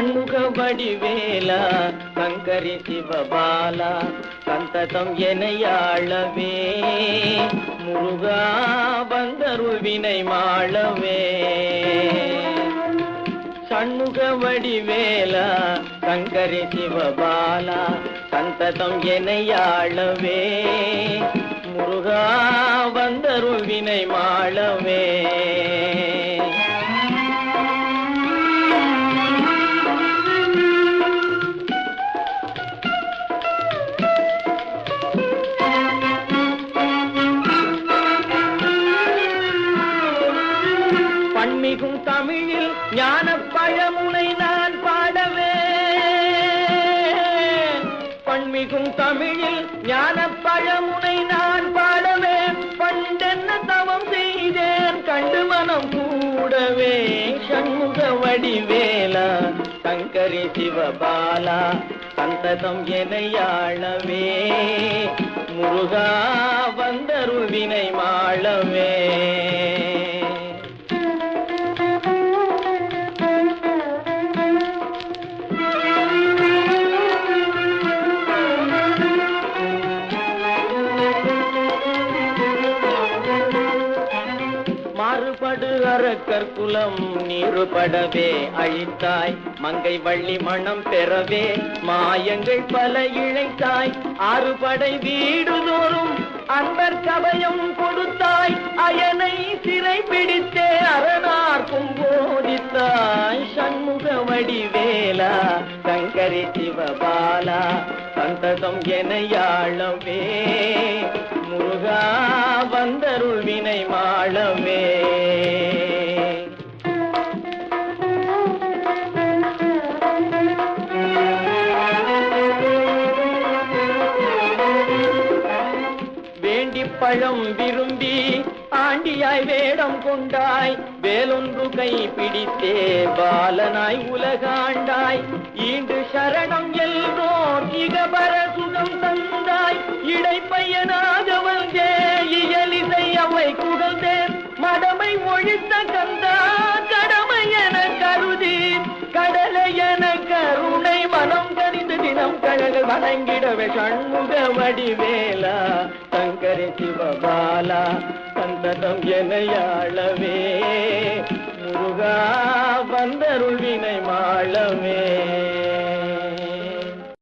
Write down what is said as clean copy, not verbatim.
ஷண்முக வடிவேலா சங்கரி சிவபாலா சந்ததம் எனையாளவே முருகா வந்தருள் வினை மாளவே. ஷண்முக வடிவேலா சங்கரி சிவபாலா சந்ததம் எனையாளவே முருகா வந்தருள் வினை மாளவே. பன்மிகும் தமிழில் ஞான பழமுனை நான் பாடவே பன்மிகும் தமிழில் ஞான பழமுனை நான் பாடவே பண்டென்ன தவம் செய்தேன் கண்டு மனம் கூடவே. ஷண்முக வடிவேலா சங்கரி சிவபாலா சந்ததம் எனையாளவே முருகா வந்தருள் வினை மாளவே. மாறுபடு அரக்கர் குலம் நீருபடவே அழித்தாய் மங்கை வள்ளி மணம் பெறவே மாயங்கள் பல இழைத்தாய் ஆறுபடை வீடுதோறும் அன்பர் கவயம் கொடுத்தாய் அயனை சிறை பிடித்தே அரணார்க்கும் போதித்தாய். ஷண்முக வடிவேலா சங்கரி சிவபாலா சந்ததம் எனையாளவே முருகா வந்தருள் வினை மாளவே. வேண்டி பழம் விரும்பி ஆண்டியாய் வேடம் கொண்டாய் வேலொன்று கை பிடித்தே பாலனாய் உலகாண்டாய் ஈண்டு சரணம் எல்லோர் இகபர சுகம் தந்தாய் இடைப்பையனாக வந்தே இயலிசை அவை குகழ்ந்தேன் மடமை ஒழித்த கந்தா கடமை என கருதி கடலை என கருணை மனம் கனிந்து தினம் கழகள் வணங்கிடவே. ஷண்முக வடிவேலா சங்கரி சிவபாலா சந்ததம் எனையாளவே முருகா வந்தருள் வினை மாளவே.